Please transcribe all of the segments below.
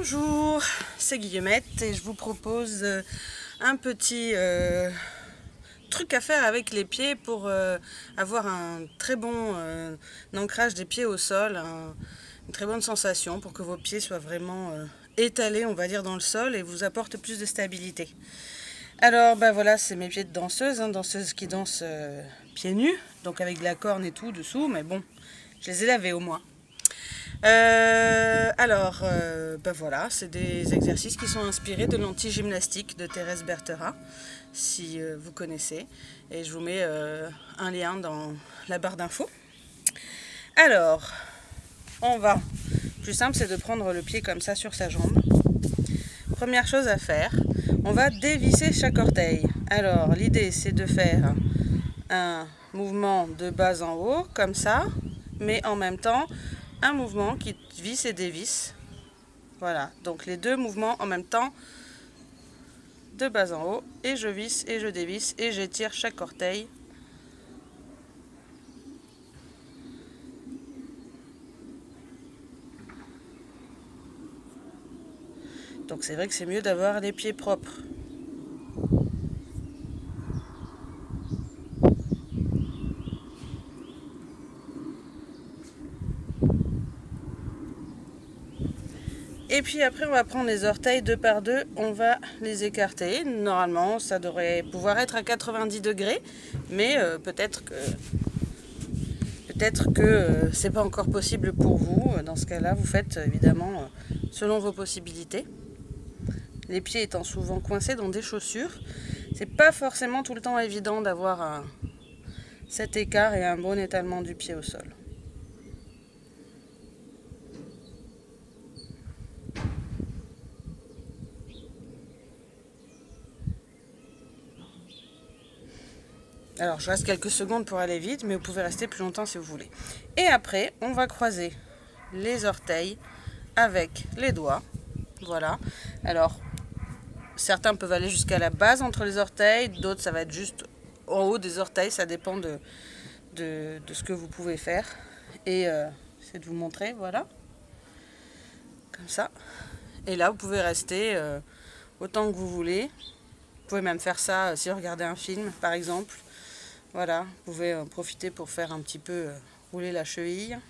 Bonjour, c'est Guillemette et je vous propose un petit truc à faire avec les pieds pour avoir un très bon ancrage des pieds au sol, une très bonne sensation pour que vos pieds soient vraiment étalés, on va dire, dans le sol et vous apportent plus de stabilité. Alors voilà, c'est mes pieds de danseuse, danseuse qui danse pieds nus, donc avec de la corne et tout dessous, mais bon, je les ai lavés au moins. Voilà, c'est des exercices qui sont inspirés de l'anti-gymnastique de Thérèse Berthera, si vous connaissez. Et je vous mets un lien dans la barre d'infos. Alors, plus simple, c'est de prendre le pied comme ça sur sa jambe. Première chose à faire, on va dévisser chaque orteil. Alors, l'idée, c'est de faire un mouvement de bas en haut, comme ça, mais en même temps, un mouvement qui visse et dévisse. Voilà, donc les deux mouvements en même temps, de bas en haut, et je visse et je dévisse et j'étire chaque orteil. Donc c'est vrai que c'est mieux d'avoir les pieds propres. Et puis après, on va prendre les orteils deux par deux, on va les écarter. Normalement, ça devrait pouvoir être à 90 degrés, mais peut-être que c'est pas encore possible pour vous. Dans ce cas-là, vous faites évidemment selon vos possibilités. Les pieds étant souvent coincés dans des chaussures, c'est pas forcément tout le temps évident d'avoir cet écart et un bon étalement du pied au sol. Alors, je reste quelques secondes pour aller vite, mais vous pouvez rester plus longtemps si vous voulez. Et après, on va croiser les orteils avec les doigts. Voilà. Alors, certains peuvent aller jusqu'à la base entre les orteils, d'autres, ça va être juste en haut des orteils. Ça dépend de ce que vous pouvez faire. Et c'est de vous montrer, voilà. Comme ça. Et là, vous pouvez rester autant que vous voulez. Vous pouvez même faire ça si vous regardez un film, par exemple. Voilà, vous pouvez en profiter pour faire un petit peu rouler la cheville.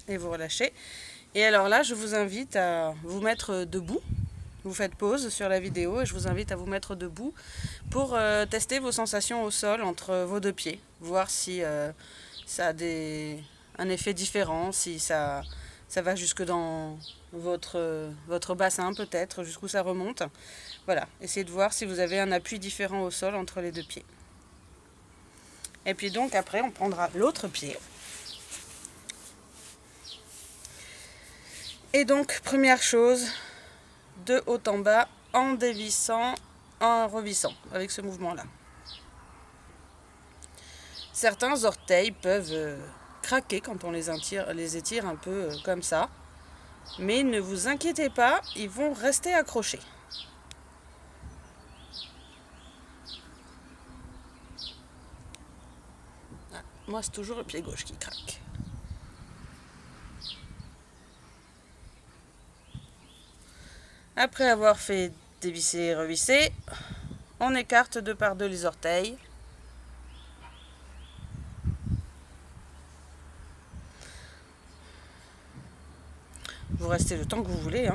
Et vous relâchez. Et alors là, je vous invite à vous mettre debout. Vous faites pause sur la vidéo et je vous invite à vous mettre debout pour tester vos sensations au sol entre vos deux pieds. Voir si ça a un effet différent, si ça va jusque dans votre bassin peut-être, jusqu'où ça remonte. Voilà, essayez de voir si vous avez un appui différent au sol entre les deux pieds. Et puis donc après, on prendra l'autre pied. Et donc, première chose, de haut en bas, en dévissant, en revissant, avec ce mouvement-là. Certains orteils peuvent craquer quand on les étire un peu comme ça. Mais ne vous inquiétez pas, ils vont rester accrochés. Ah, moi, c'est toujours le pied gauche qui craque. Après avoir fait dévisser et revisser, on écarte deux par deux les orteils. Vous restez le temps que vous voulez,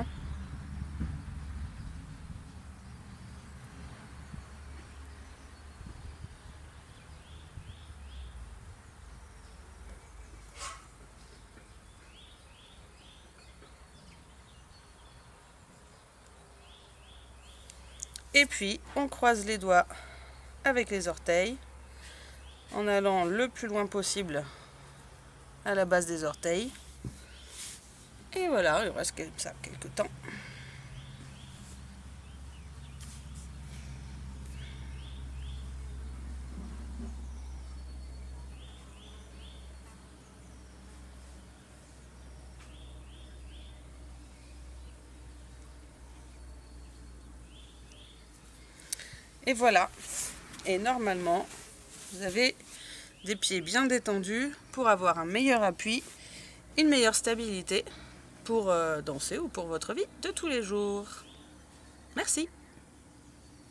Et puis, on croise les doigts avec les orteils, en allant le plus loin possible à la base des orteils. Et voilà, il reste comme ça quelques temps. Et voilà. Et normalement, vous avez des pieds bien détendus pour avoir un meilleur appui, une meilleure stabilité pour danser ou pour votre vie de tous les jours. Merci.